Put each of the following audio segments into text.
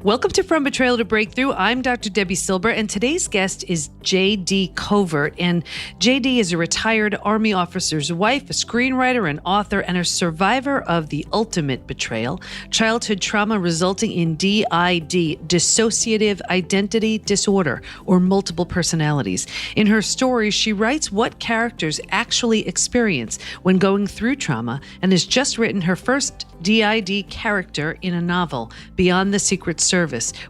Welcome to From Betrayal to Breakthrough. I'm Dr. Debbie Silber, and today's guest is J.D. Covert. And J.D. is a retired Army officer's wife, a screenwriter, an author, and a survivor of the ultimate betrayal, childhood trauma resulting in D.I.D, dissociative identity disorder, or multiple personalities. In her story, she writes what characters actually experience when going through trauma, and has just written her first D.I.D character in a novel, Beyond the Secret Service,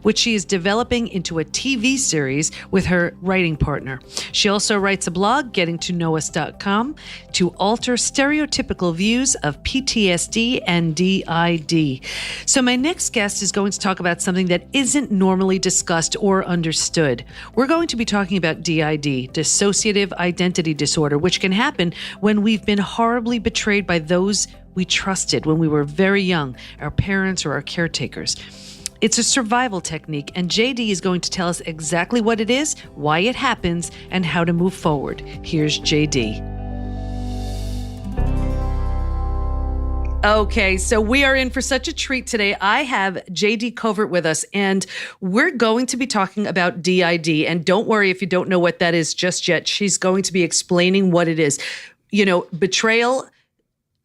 which she is developing into a TV series with her writing partner. She also writes a blog, gettingtoknowus.com, to alter stereotypical views of PTSD and D.I.D. So my next guest is going to talk about something that isn't normally discussed or understood. We're going to be talking about D.I.D, dissociative identity disorder, which can happen when we've been horribly betrayed by those we trusted when we were very young, our parents or our caretakers. It's a survival technique, and JD is going to tell us exactly what it is, why it happens, and how to move forward. Here's JD. Okay, so we are in for such a treat today. I have J.D. Covert with us, and we're going to be talking about D.I.D. And don't worry if you don't know what that is just yet. She's going to be explaining what it is. You know, betrayal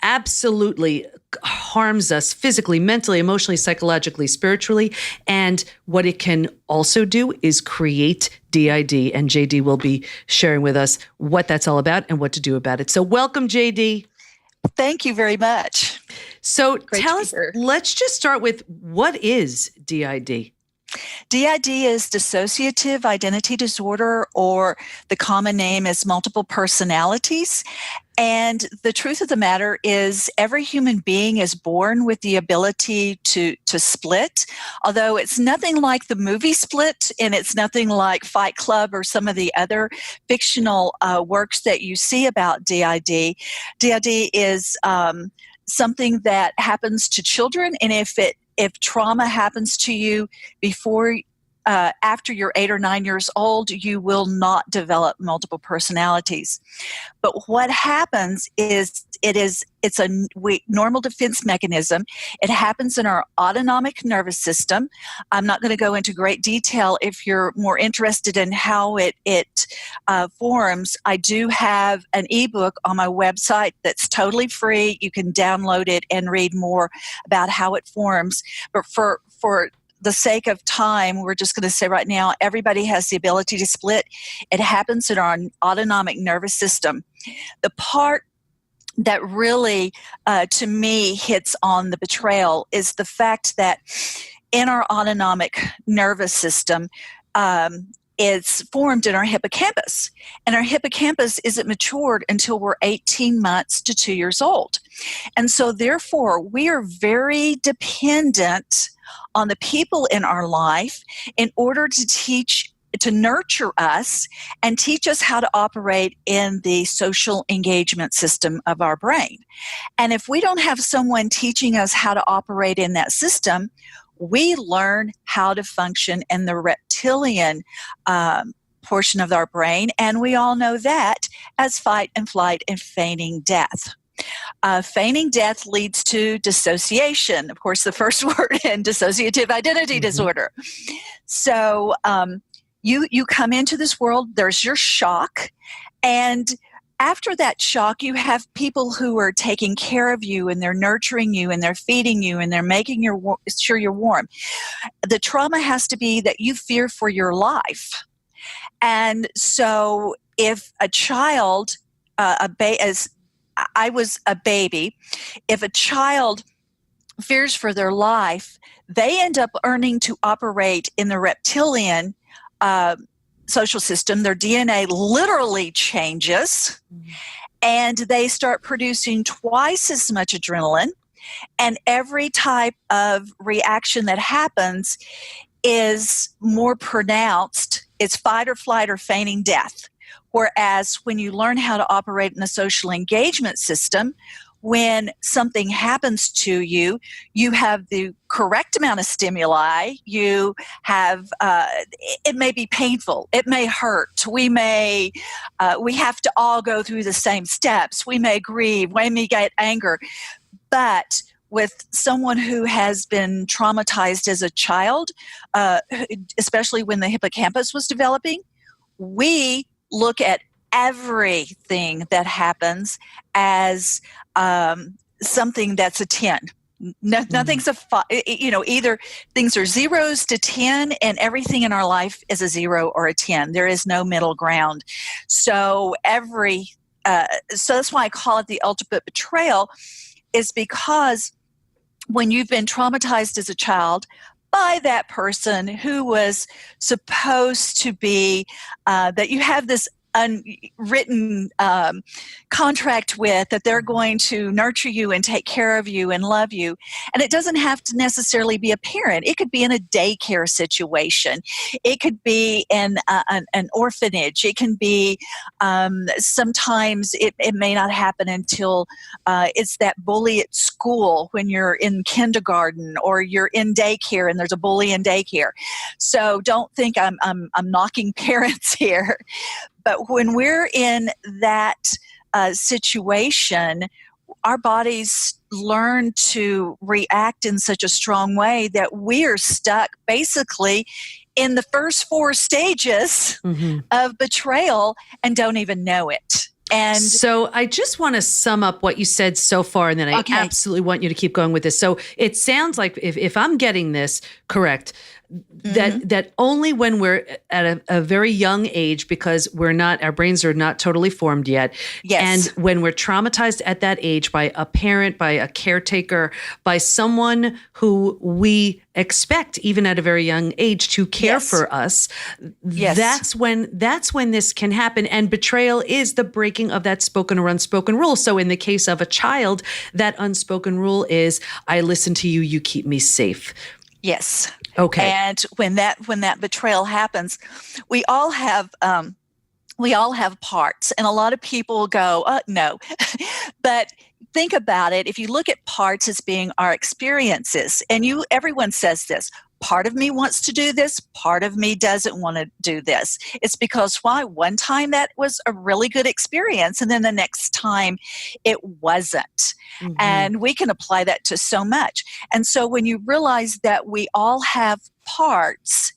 absolutely harms us physically, mentally, emotionally, psychologically, spiritually. And what it can also do is create D.I.D. And JD will be sharing with us what that's all about and what to do about it. So welcome, JD. Thank you very much. So tell us, let's just start with, what is D.I.D.? D.I.D is dissociative identity disorder, or the common name is multiple personalities. And the truth of the matter is every human being is born with the ability to split, although it's nothing like the movie Split, and it's nothing like Fight Club or some of the other fictional works that you see about D.I.D. D.I.D is something that happens to children, and if trauma happens to you after you're 8 or 9 years old, you will not develop multiple personalities. But what happens is it's a normal defense mechanism. It happens in our autonomic nervous system. I'm not going to go into great detail. If you're more interested in how it forms, I do have an ebook on my website that's totally free. You can download it and read more about how it forms. But for the sake of time, we're just going to say right now, everybody has the ability to split. It happens in our autonomic nervous system. The part that really, to me, hits on the betrayal is the fact that in our autonomic nervous system, it's formed in our hippocampus. And our hippocampus isn't matured until we're 18 months to 2 years old. And so therefore, we are very dependent on the people in our life in order to nurture us and teach us how to operate in the social engagement system of our brain. And if we don't have someone teaching us how to operate in that system, we learn how to function in the reptilian portion of our brain, and we all know that as fight and flight and feigning death. Feigning death leads to dissociation, of course, the first word in dissociative identity disorder. So you come into this world, there's your shock, and after that shock, you have people who are taking care of you, and they're nurturing you, and they're feeding you, and they're making sure you're warm. The trauma has to be that you fear for your life. And so if a child, as I was a baby, if a child fears for their life, they end up learning to operate in the reptilian social system. Their DNA literally changes, and they start producing twice as much adrenaline, and every type of reaction that happens is more pronounced. It's fight or flight or feigning death. Whereas when you learn how to operate in a social engagement system, when something happens to you, you have the correct amount of stimuli. You have, it may be painful. It may hurt. We have to all go through the same steps. We may grieve. We may get anger. But with someone who has been traumatized as a child, especially when the hippocampus was developing, we look at everything that happens as something that's a 10. Nothing's a 5. Either things are 0s to 10, and everything in our life is a 0 or a 10. There is no middle ground. So so that's why I call it the ultimate betrayal, is because when you've been traumatized as a child by that person who was supposed to be, that you have this unwritten contract with, that they're going to nurture you and take care of you and love you. And it doesn't have to necessarily be a parent. It could be in a daycare situation. It could be in an orphanage. It can be, sometimes it may not happen until it's that bully at school when you're in kindergarten or you're in daycare and there's a bully in daycare. So don't think I'm knocking parents here. But when we're in that situation, our bodies learn to react in such a strong way that we are stuck basically in the first 4 stages of betrayal and don't even know it. And so I just want to sum up what you said so far, and then I absolutely want you to keep going with this. So it sounds like, if I'm getting this correct, that only when we're at a very young age, because our brains are not totally formed yet. Yes. And when we're traumatized at that age by a parent, by a caretaker, by someone who we expect, even at a very young age, to care for us, that's when this can happen. And betrayal is the breaking of that spoken or unspoken rule. So in the case of a child, that unspoken rule is, I listen to you, you keep me safe. Yes. Okay. And when that betrayal happens, we all have parts, and a lot of people go, no. But think about it. If you look at parts as being our experiences, and everyone says this, part of me wants to do this, part of me doesn't want to do this. It's because why? One time that was a really good experience, and then the next time it wasn't. And we can apply that to so much. And so when you realize that we all have parts,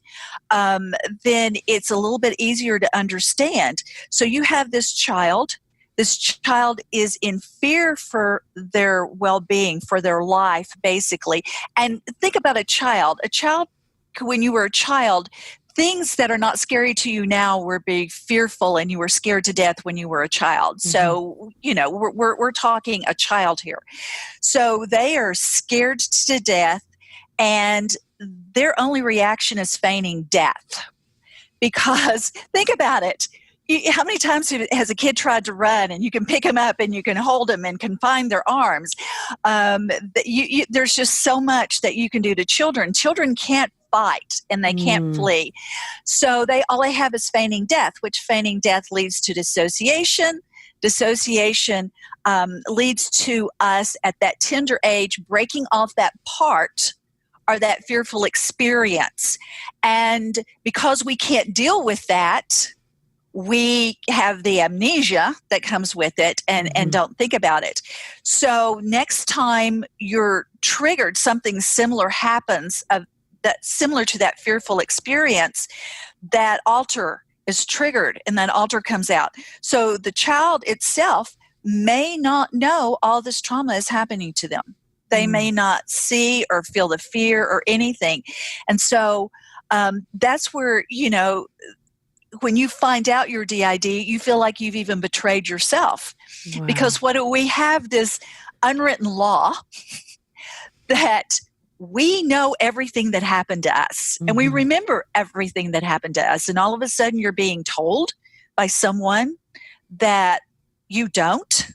then it's a little bit easier to understand. So you have this child. This child is in fear for their well-being, for their life, basically. And think about a child. When you were a child, things that are not scary to you now were being fearful, and you were scared to death when you were a child. So, we're talking a child here. So they are scared to death, and their only reaction is feigning death. Because think about it. How many times has a kid tried to run, and you can pick them up and you can hold them and confine their arms? There's just so much that you can do to children. Children can't fight, and they can't flee. So all they have is feigning death, which feigning death leads to dissociation. Dissociation leads to us at that tender age breaking off that part or that fearful experience. And because we can't deal with that, we have the amnesia that comes with it and don't think about it. So next time you're triggered, something similar happens, similar to that fearful experience, that alter is triggered and that alter comes out. So the child itself may not know all this trauma is happening to them. They may not see or feel the fear or anything. And so that's where, when you find out your D.I.D, you feel like you've even betrayed yourself. Wow. Because we have this unwritten law that we know everything that happened to us, and we remember everything that happened to us. And all of a sudden you're being told by someone that you don't.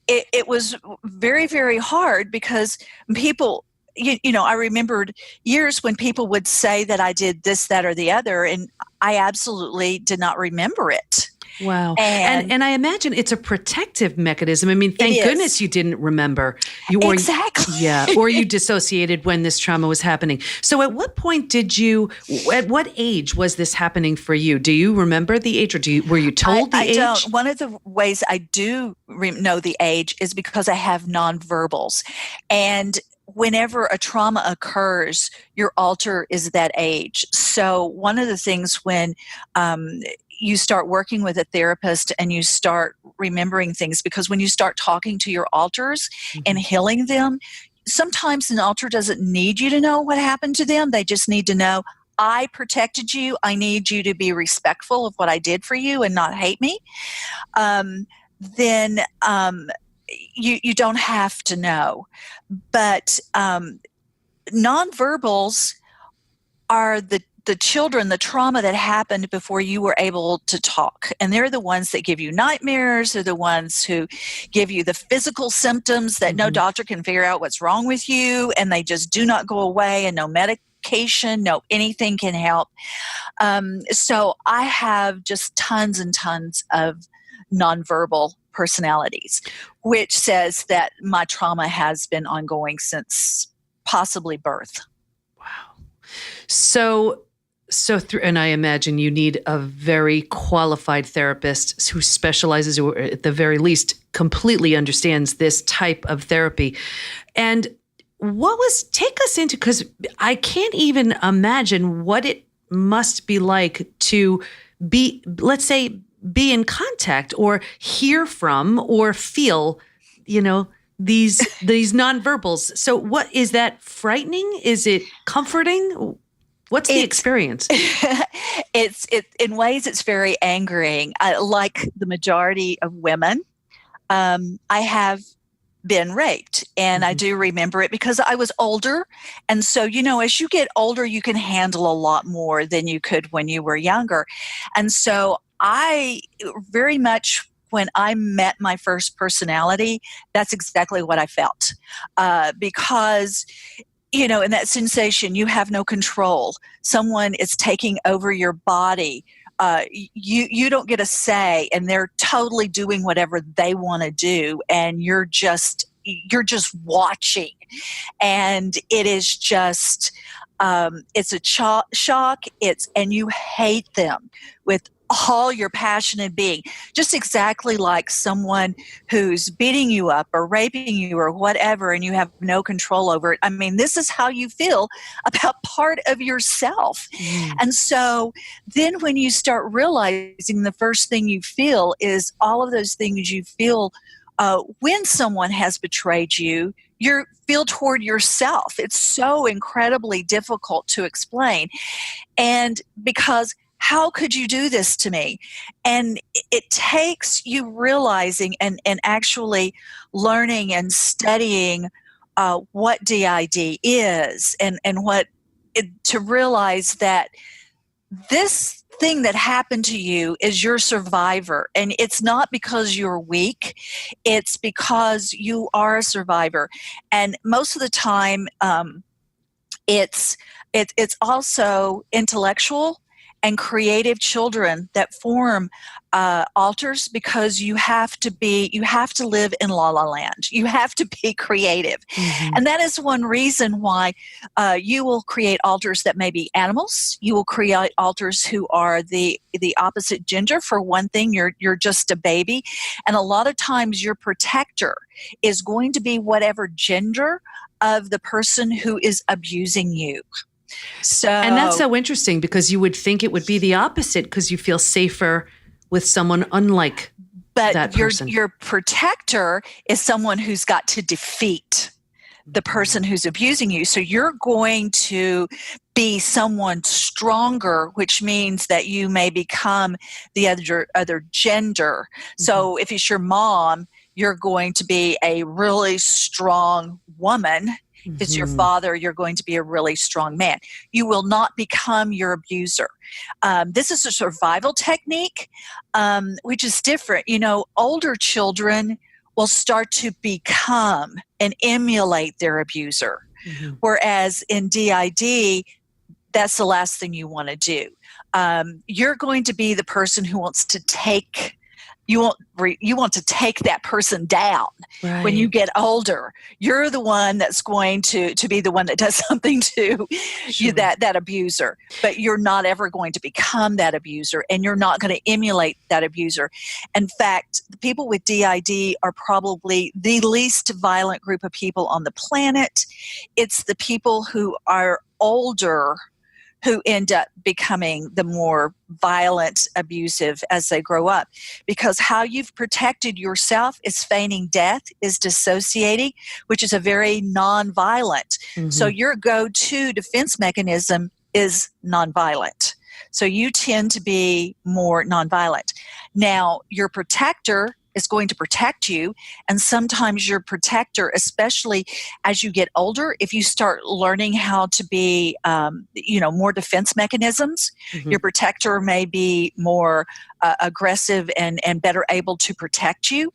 It was very, very hard, because people, I remembered years when people would say that I did this, that, or the other, and I absolutely did not remember it. Wow. And And I imagine it's a protective mechanism. I mean, it thank is. goodness you didn't remember. Exactly. Yeah, or you dissociated when this trauma was happening. So at what point at what age was this happening for you? Do you remember the age, or were you told the I age? don't. One of the ways I do know the age is because I have nonverbals. And whenever a trauma occurs, your alter is that age. So one of the things when you start working with a therapist and you start remembering things, because when you start talking to your alters and healing them, sometimes an alter doesn't need you to know what happened to them. They just need to know, I protected you. I need you to be respectful of what I did for you and not hate me. Then you don't have to know. But nonverbals are the children, the trauma that happened before you were able to talk. And they're the ones that give you nightmares. They're the ones who give you the physical symptoms that no doctor can figure out what's wrong with you, and they just do not go away, and no medication, no anything can help. So I have just tons and tons of nonverbal personalities, which says that my trauma has been ongoing since possibly birth. Wow. So and I imagine you need a very qualified therapist who specializes, or at the very least completely understands this type of therapy. And take us into, because I can't even imagine what it must be like to be, let's say, be in contact or hear from or feel, these nonverbals. So what is that frightening? Is it comforting? What's the experience? It's in ways it's very angering. Like the majority of women, I have been raped, and I do remember it because I was older. And so, as you get older, you can handle a lot more than you could when you were younger. And so I very much, when I met my first personality, that's exactly what I felt. Because in that sensation, you have no control. Someone is taking over your body. You don't get a say, and they're totally doing whatever they want to do, and you're just watching. And it is just it's a shock. And you hate them with all your passion and being, just exactly like someone who's beating you up or raping you or whatever, and you have no control over it. I mean, this is how you feel about part of yourself. And so then when you start realizing, the first thing you feel is all of those things you feel when someone has betrayed you, you feel toward yourself. It's so incredibly difficult to explain. And because how could you do this to me? And it takes you realizing and actually learning and studying what D.I.D is, and to realize that this thing that happened to you is your survivor. And it's not because you're weak, it's because you are a survivor. And most of the time, it's also intellectual and creative children that form alters, because you have to live in la la land. You have to be creative. And that is one reason why you will create alters that may be animals. You will create alters who are the opposite gender. For one thing, you're just a baby. And a lot of times your protector is going to be whatever gender of the person who is abusing you. And that's so interesting, because you would think it would be the opposite, because you feel safer with someone unlike that person. But your protector is someone who's got to defeat the person who's abusing you. So you're going to be someone stronger, which means that you may become the other gender. So if it's your mom, you're going to be a really strong woman. If it's your father, you're going to be a really strong man. You will not become your abuser. This is a survival technique, which is different. Older children will start to become and emulate their abuser. Whereas in D.I.D, that's the last thing you want to do. You're going to be the person who wants to take you want to take that person down. Right. When you get older. You're the one that's going to be the one that does something to Sure. that abuser. But you're not ever going to become that abuser, and you're not going to emulate that abuser. In fact, the people with D.I.D are probably the least violent group of people on the planet. It's the people who are older who end up becoming the more violent, abusive as they grow up. Because how you've protected yourself is feigning death, is dissociating, which is a very nonviolent. Mm-hmm. So your go-to defense mechanism is nonviolent. So you tend to be more nonviolent. Now, your protector is going to protect you, and sometimes your protector, especially as you get older, if you start learning how to be more defense mechanisms, Mm-hmm. your protector may be more aggressive and better able to protect you.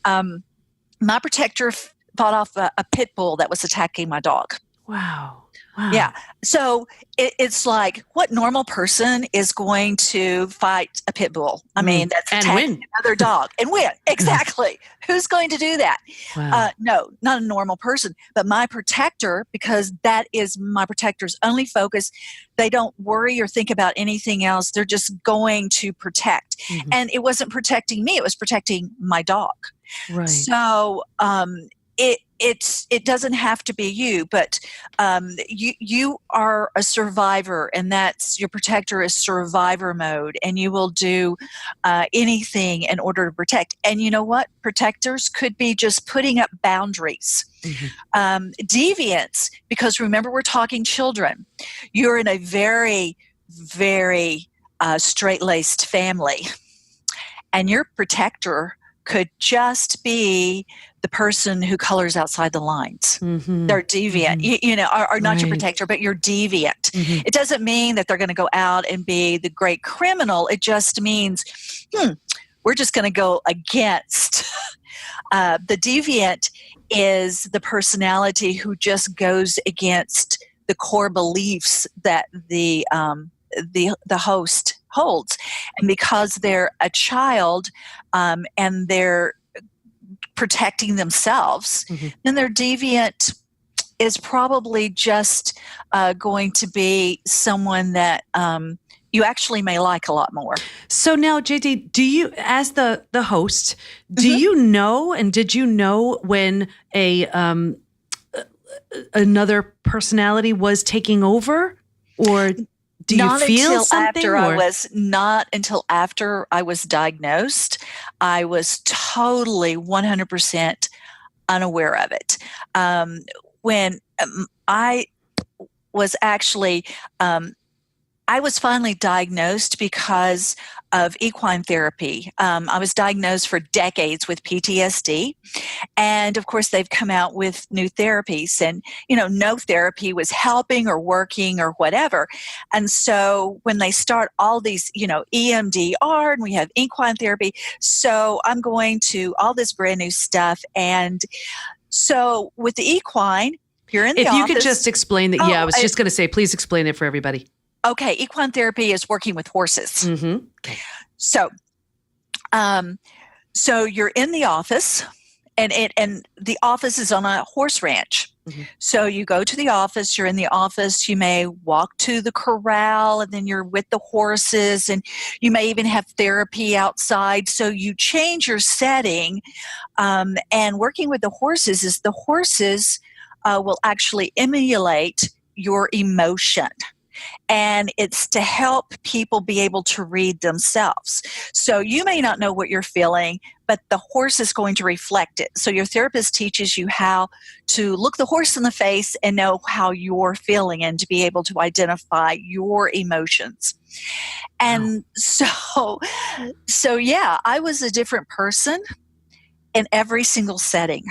My protector fought off a pit bull that was attacking my dog. Wow. Wow. Yeah. So it's like, what normal person is going to fight a pit bull? I mean, that's And attacking win. another dog and win. Exactly. Who's going to do that? Wow. No, not a normal person. But my protector, because that is my protector's only focus, they don't worry or think about anything else. They're just going to protect. Mm-hmm. And it wasn't protecting me. It was protecting my dog. Right. So it doesn't have to be you, but you are a survivor, and that's your protector is survivor mode, and you will do anything in order to protect. And you know what? Protectors could be just putting up boundaries. Mm-hmm. Deviants, because remember, we're talking children. You're in a very, very straight-laced family, and your protector could just be the person who colors outside the lines. Mm-hmm. They're deviant, Mm-hmm. are not Right. your protector, but you're deviant. Mm-hmm. It doesn't mean that they're going to go out and be the great criminal. It just means, we're just going to go against. The deviant is the personality who just goes against the core beliefs that the host holds. And because they're a child and they're protecting themselves, Mm-hmm. then their deviant is probably just going to be someone that you actually may like a lot more. So now, JD, do you, as the host, do Mm-hmm. you know, and did you know when another personality was taking over, or do you feel something? Not until after I was diagnosed. I was totally 100% unaware of it. When I was actually, I was finally diagnosed because of equine therapy. I was diagnosed for decades with PTSD. And of course, they've come out with new therapies, and, no therapy was helping or working or whatever. And so when they start all these, EMDR, and we have equine therapy, so I'm going to all this brand new stuff. And so with the equine, you're in the office. If you could just explain that. I was just going to say, please explain it for everybody. Okay, equine therapy is working with horses. Mm-hmm. Okay. So, so you're in the office, and the office is on a horse ranch. Mm-hmm. So you go to the office. You're in the office. You may walk to the corral, and then you're with the horses, and you may even have therapy outside. So you change your setting, and working with the horses is the horses will actually emulate your emotion. And it's to help people be able to read themselves. So you may not know what you're feeling, but the horse is going to reflect it. So your therapist teaches you how to look the horse in the face and know how you're feeling, and to be able to identify your emotions. And so yeah, I was a different person in every single setting.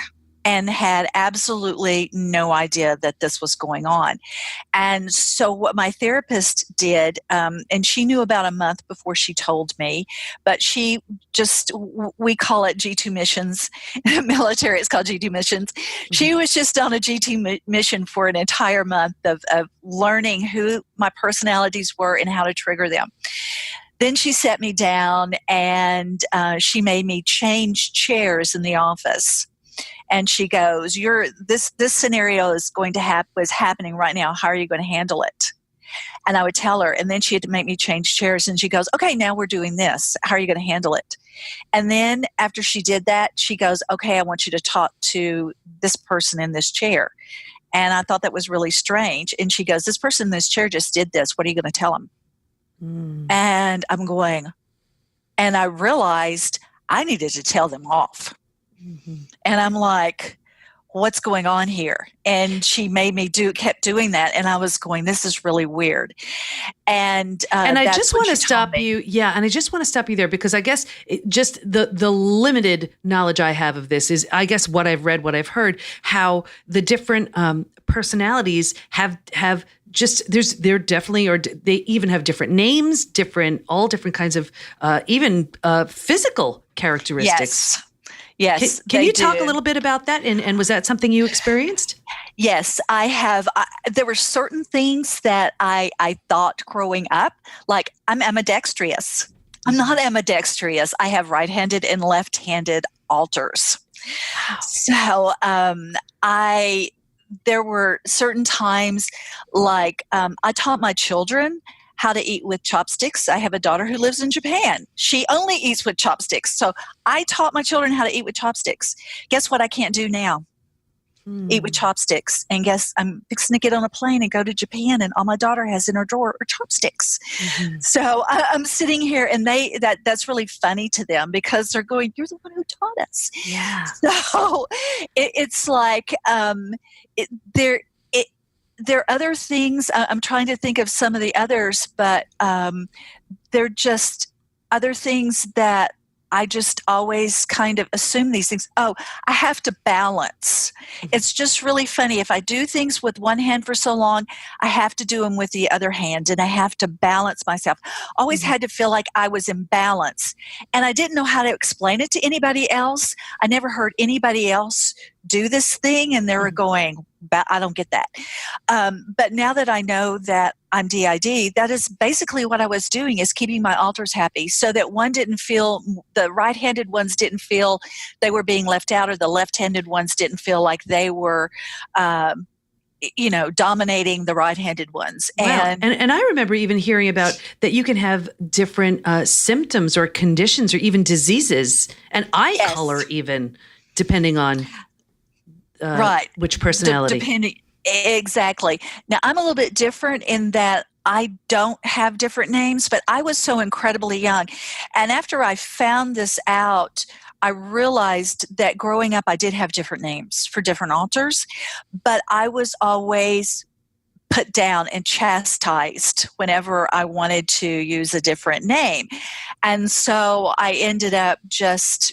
and had absolutely no idea that this was going on. And so what my therapist did, and she knew about a month before she told me, but she just, we call it G2 missions. In the military, it's called G2 missions. Mm-hmm. She was just on a G2 mission for an entire month of learning who my personalities were and how to trigger them. Then she sat me down and she made me change chairs in the office. And she goes, this scenario is going to was happening right now. How are you going to handle it? And I would tell her, and then she had to make me change chairs. And she goes, okay, now we're doing this. How are you going to handle it? And then after she did that, she goes, okay, I want you to talk to this person in this chair. And I thought that was really strange. And she goes, this person in this chair just did this. What are you going to tell them? And I'm going, and I realized I needed to tell them off. Mm-hmm. And I'm like, what's going on here? And she made me kept doing that. And I was going, this is really weird. And I just want to stop you. Yeah. And I just want to stop you there because I guess just the limited knowledge I have of this is, I guess, what I've read, what I've heard, how the different personalities have just, they're definitely, or they even have different names, all different kinds of, even physical characteristics. Yes. Can you talk a little bit about that? And was that something you experienced? Yes, I have. There were certain things that I thought growing up, like I'm ambidextrous. I'm not ambidextrous. I have right-handed and left-handed alters. Wow. So there were certain times, like I taught my children how to eat with chopsticks. I have a daughter who lives in Japan. She only eats with chopsticks. So I taught my children how to eat with chopsticks. Guess what I can't do now? Eat with chopsticks. And guess I'm fixing to get on a plane and go to Japan, and all my daughter has in her drawer are chopsticks. Mm-hmm. So I'm sitting here, and that's really funny to them because they're going, you're the one who taught us. Yeah. So it's like there are other things. I'm trying to think of some of the others, but they're just other things that I just always kind of assume these things. Oh, I have to balance. It's just really funny. If I do things with one hand for so long, I have to do them with the other hand, and I have to balance myself. Always had to feel like I was in balance. And I didn't know how to explain it to anybody else. I never heard anybody else do this thing, and they were going, I don't get that. But now that I know that I'm D.I.D, that is basically what I was doing, is keeping my alters happy so that the right-handed ones didn't feel they were being left out, or the left-handed ones didn't feel like they were, dominating the right-handed ones. Wow. And I remember even hearing about that you can have different symptoms or conditions or even diseases and eye color even, depending on which personality. Exactly. Now, I'm a little bit different in that I don't have different names, but I was so incredibly young. And after I found this out, I realized that growing up, I did have different names for different alters, but I was always put down and chastised whenever I wanted to use a different name. And so I ended up just,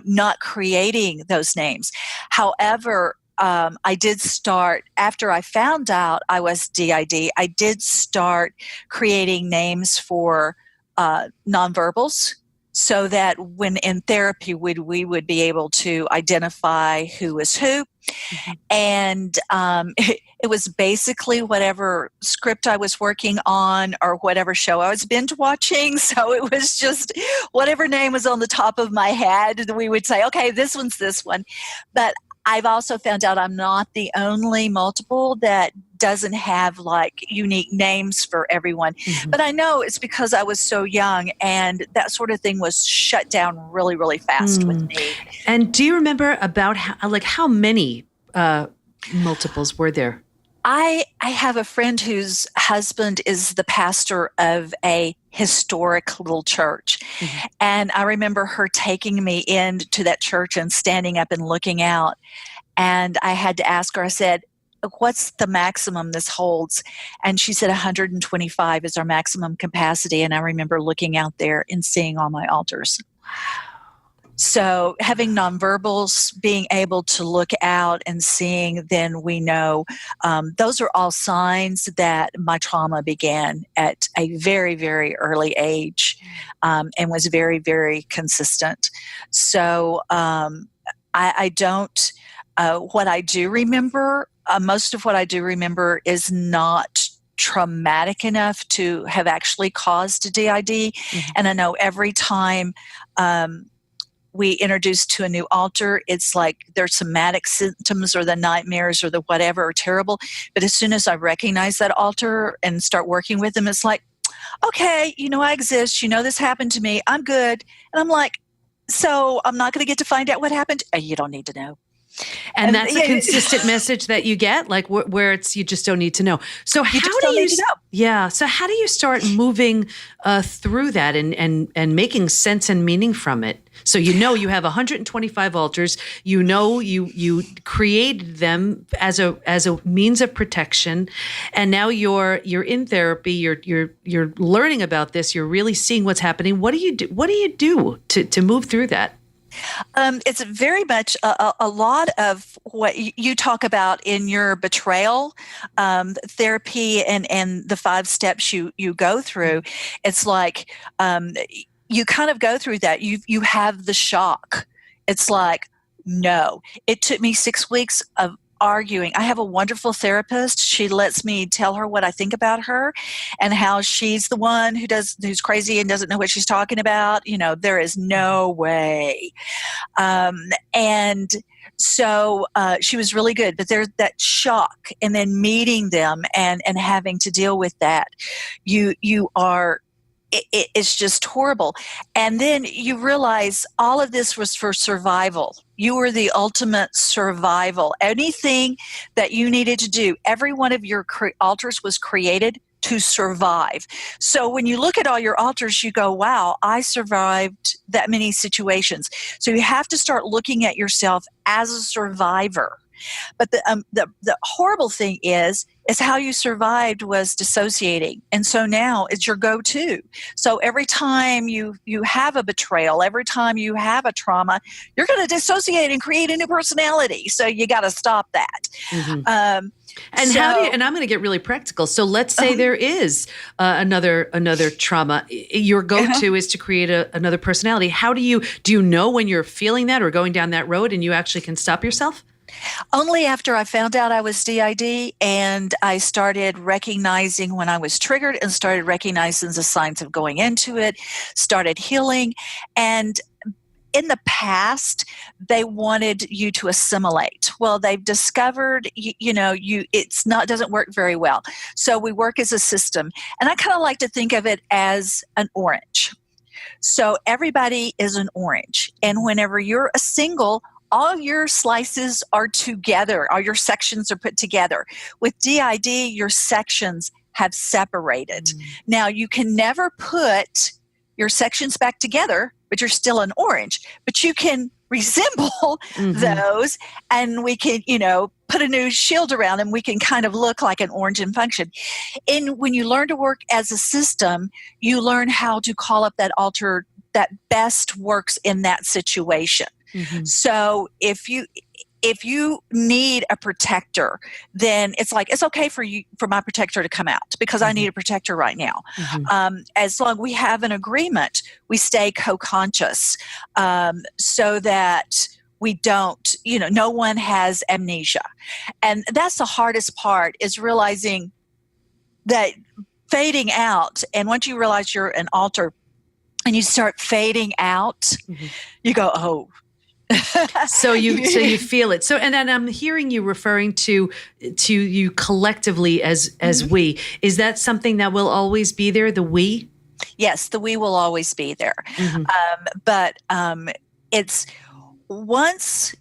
not creating those names. However, I did start, after I found out I was D.I.D, I did start creating names for nonverbals, so that when in therapy we would be able to identify who was who. Mm-hmm. And it was basically whatever script I was working on or whatever show I was binge watching. So it was just whatever name was on the top of my head, we would say, okay, this one's this one. But I've also found out I'm not the only multiple that doesn't have like unique names for everyone. Mm-hmm. But I know it's because I was so young, and that sort of thing was shut down really, really fast with me. And do you remember about how many multiples were there? I have a friend whose husband is the pastor of a historic little church. Mm-hmm. And I remember her taking me into that church and standing up and looking out. And I had to ask her, I said, what's the maximum this holds? And she said 125 is our maximum capacity. And I remember looking out there and seeing all my alters. Wow. So having nonverbals, being able to look out and seeing, then we know those are all signs that my trauma began at a very, very early age and was very, very consistent. So I don't, what I do remember, most of what I do remember is not traumatic enough to have actually caused a DID. Mm-hmm. And I know every time we introduce to a new alter, it's like their somatic symptoms or the nightmares or the whatever are terrible. But as soon as I recognize that alter and start working with them, it's like, okay, I exist. This happened to me. I'm good. And I'm like, so I'm not going to get to find out what happened? You don't need to know. And that's a consistent message that you get, like where it's you just don't need to know. So how do you? Yeah. So how do you start moving through that and making sense and meaning from it? So you have 125 alters. You created them as a means of protection, and now you're in therapy. You're learning about this. You're really seeing what's happening. What do you do? What do you do to move through that? It's very much a lot of what you talk about in your betrayal therapy and the 5 steps you go through. It's like you kind of go through that. You have the shock. It's like, no. It took me 6 weeks of arguing. I have a wonderful therapist. She lets me tell her what I think about her and how she's the one who's crazy and doesn't know what she's talking about. There is no way. And so she was really good, but there's that shock and then meeting them and having to deal with that. It's just horrible. And then you realize all of this was for survival. You were the ultimate survival. Anything that you needed to do, every one of your alters was created to survive. So when you look at all your alters, you go, wow, I survived that many situations. So you have to start looking at yourself as a survivor. But the horrible thing is how you survived was dissociating. And so now it's your go-to. So every time you have a betrayal, every time you have a trauma, you're going to dissociate and create a new personality. So you got to stop that. Mm-hmm. And I'm going to get really practical. So let's say there is another trauma. Your go-to is to create another personality. How do you know when you're feeling that or going down that road and you actually can stop yourself? Only after I found out I was D.I.D. and I started recognizing when I was triggered and started recognizing the signs of going into it, started healing. And in the past, they wanted you to assimilate. Well, they've discovered, doesn't work very well. So we work as a system. And I kind of like to think of it as an orange. So everybody is an orange. And whenever you're a single, all your slices are together, all your sections are put together. With D.I.D., your sections have separated. Mm. Now, you can never put your sections back together, but you're still an orange. But you can resemble those, and we can, put a new shield around them. We can kind of look like an orange in function. And when you learn to work as a system, you learn how to call up that alter that best works in that situation. Mm-hmm. So if you need a protector, then it's like, it's okay for my protector to come out because I need a protector right now. Mm-hmm. As long as we have an agreement, we stay co-conscious so that we don't, no one has amnesia. And that's the hardest part, is realizing that fading out. And once you realize you're an alter and you start fading out, you go, oh. So you feel it. So, and I'm hearing you referring to you collectively as we. Is that something that will always be there? The we? Yes, the we will always be there. Mm-hmm. But it's once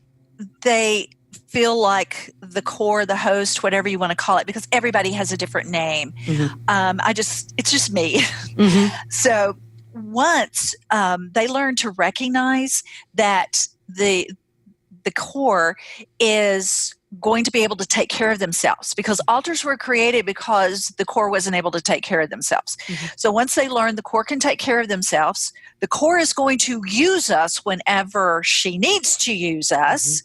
they feel like the core, the host, whatever you want to call it, because everybody has a different name. Mm-hmm. It's just me. Mm-hmm. So once they learn to recognize that the core is going to be able to take care of themselves, because alters were created because the core wasn't able to take care of themselves. Mm-hmm. So once they learn the core can take care of themselves, the core is going to use us whenever she needs to use us.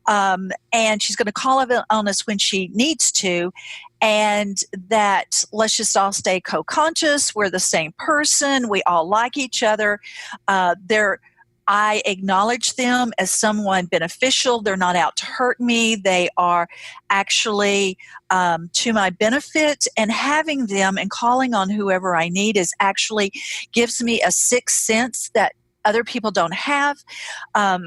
Mm-hmm. And she's going to call on us when she needs to. And that let's just all stay co-conscious. We're the same person. We all like each other. I acknowledge them as someone beneficial. They're not out to hurt me. They are actually to my benefit. And having them and calling on whoever I need is actually gives me a sixth sense that other people don't have. I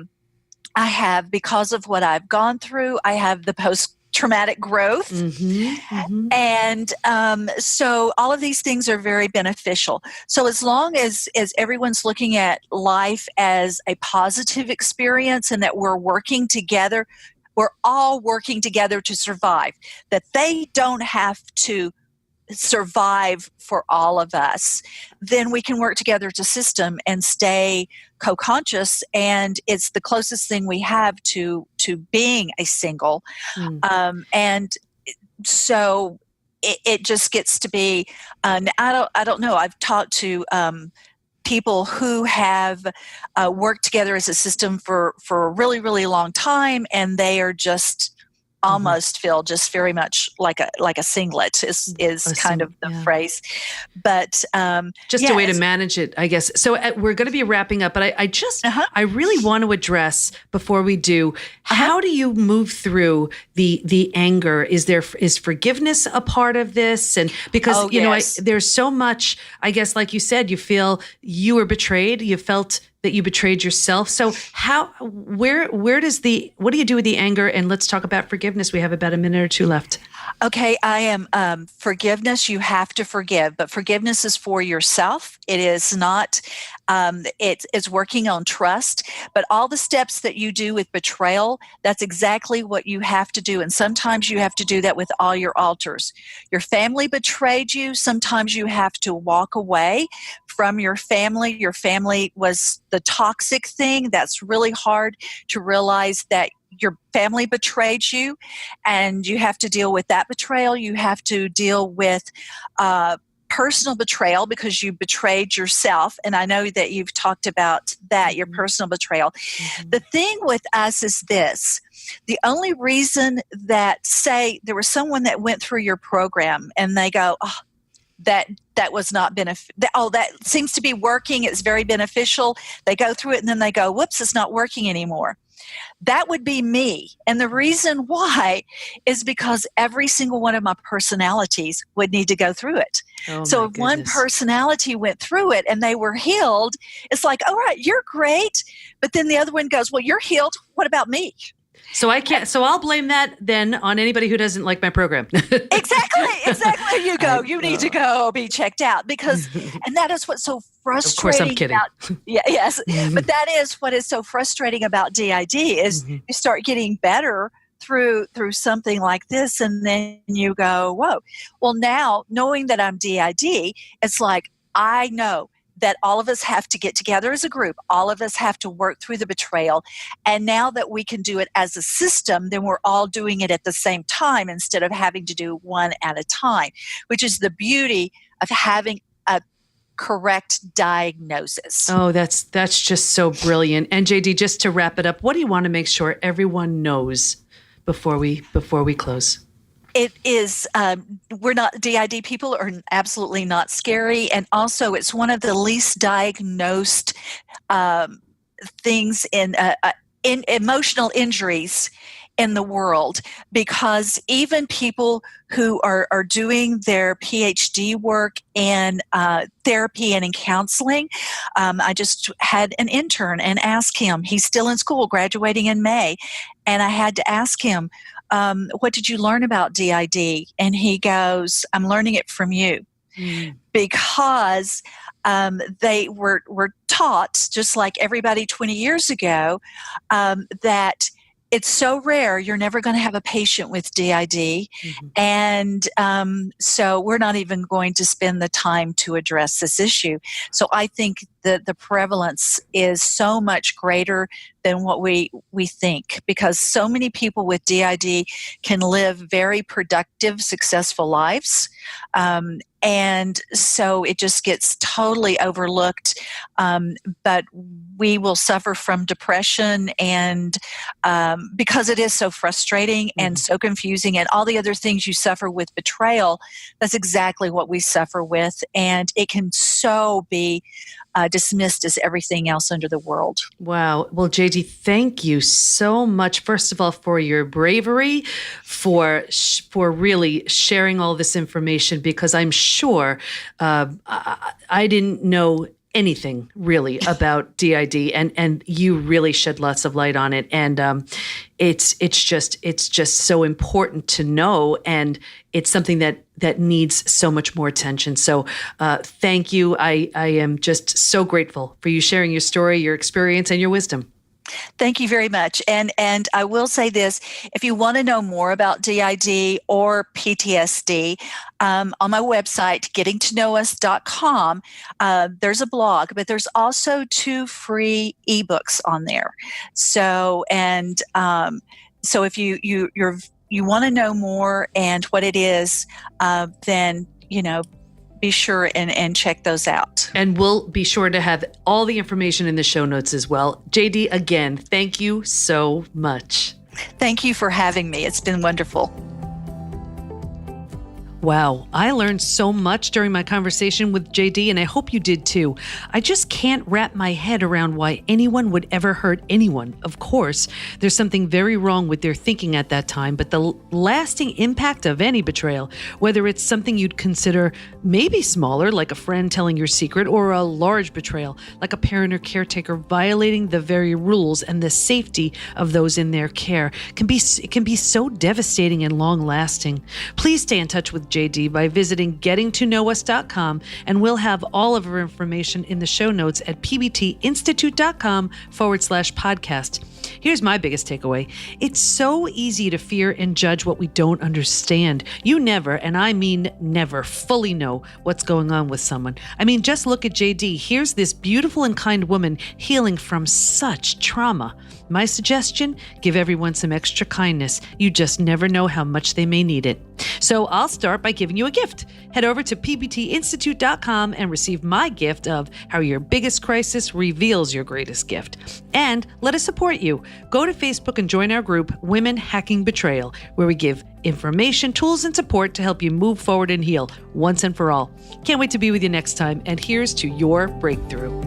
have, because of what I've gone through, I have the post-traumatic growth. Mm-hmm, mm-hmm. And so all of these things are very beneficial. So as long as everyone's looking at life as a positive experience and that we're working together, we're all working together to survive, that they don't have to survive for all of us, then we can work together as a system and stay co-conscious. And it's the closest thing we have to being a single. And so it just gets to be, I don't know. I've talked to people who have worked together as a system for a really, really long time, and they are just almost feel just very much like a singlet is kind of the phrase, but just a way to manage it, I guess. So we're going to be wrapping up, but I really want to address before we do, how do you move through the anger? Is forgiveness a part of this? And because there's so much, I guess, like you said, you feel you were betrayed. You felt that you betrayed yourself. So what do you do with the anger? And let's talk about forgiveness. We have about a minute or two left. Okay, I am forgiveness. You have to forgive, but forgiveness is for yourself. It is not. It's working on trust. But all the steps that you do with betrayal, that's exactly what you have to do. And sometimes you have to do that with all your alters. Your family betrayed you. Sometimes you have to walk away from your family. Your family was the toxic thing. That's really hard to realize that your family betrayed you, and you have to deal with that betrayal. You have to deal with personal betrayal because you betrayed yourself. And I know that you've talked about that, your personal betrayal. Mm-hmm. The thing with us is this. The only reason that, say, there was someone that went through your program and they go, oh, that was not that seems to be working. It's very beneficial. They go through it and then they go, whoops, it's not working anymore. That would be me. And the reason why is because every single one of my personalities would need to go through it. Oh, so if one personality went through it and they were healed, it's like, all right, you're great. But then the other one goes, well, you're healed. What about me? So I can't. So I'll blame that then on anybody who doesn't like my program. Exactly. You go. You need to go be checked out because, and that is what's so frustrating. Of course, I'm kidding. Yes, but that is what is so frustrating about D.I.D. is you start getting better through something like this, and then you go, whoa. Well, now knowing that I'm D.I.D., it's like I know that all of us have to get together as a group. All of us have to work through the betrayal. And now that we can do it as a system, then we're all doing it at the same time instead of having to do one at a time, which is the beauty of having a correct diagnosis. Oh, that's just so brilliant. And JD, just to wrap it up, what do you want to make sure everyone knows before we close? It is, we're not, D.I.D. people are absolutely not scary. And also it's one of the least diagnosed things in emotional injuries in the world, because even people who are doing their PhD work in therapy and in counseling, I just had an intern and asked him, he's still in school, graduating in May, and I had to ask him, what did you learn about D.I.D? And he goes, I'm learning it from you. Because they were taught, just like everybody 20 years ago, that it's so rare, you're never going to have a patient with D.I.D. And so we're not even going to spend the time to address this issue. So I think the prevalence is so much greater than what we think, because so many people with DID can live very productive, successful lives. And so it just gets totally overlooked. But we will suffer from depression, and because it is so frustrating and so confusing, and all the other things you suffer with betrayal, that's exactly what we suffer with. And it can so be dismissed as everything else under the world. Wow. Well, JD, thank you so much, first of all, for your bravery, for really sharing all this information, because I'm sure I didn't know anything really about DID, and you really shed lots of light on it. And it's just so important to know, and it's something that needs so much more attention. So thank you. I am just so grateful for you sharing your story, your experience, and your wisdom. Thank you very much. And I will say this, if you want to know more about DID or PTSD, on my website, gettingtoknowus.com, there's a blog, but there's also 2 free ebooks on there. So, so if you want to know more and what it is, then, be sure and check those out. And we'll be sure to have all the information in the show notes as well. JD, again, thank you so much. Thank you for having me. It's been wonderful. Wow, I learned so much during my conversation with JD, and I hope you did too. I just can't wrap my head around why anyone would ever hurt anyone. Of course, there's something very wrong with their thinking at that time, but the lasting impact of any betrayal, whether it's something you'd consider maybe smaller, like a friend telling your secret, or a large betrayal, like a parent or caretaker violating the very rules and the safety of those in their care, it can be so devastating and long-lasting. Please stay in touch with JD by visiting gettingtoknowus.com, and we'll have all of our information in the show notes at pbtinstitute.com/podcast. Here's my biggest takeaway. It's so easy to fear and judge what we don't understand. You never, and I mean never, fully know what's going on with someone. I mean, just look at JD. Here's this beautiful and kind woman healing from such trauma. My suggestion, give everyone some extra kindness. You just never know how much they may need it. So I'll start by giving you a gift. Head over to pbtinstitute.com and receive my gift of how your biggest crisis reveals your greatest gift. And let us support you. Go to Facebook and join our group, Women Hacking Betrayal, where we give information, tools, and support to help you move forward and heal once and for all. Can't wait to be with you next time. And here's to your breakthrough.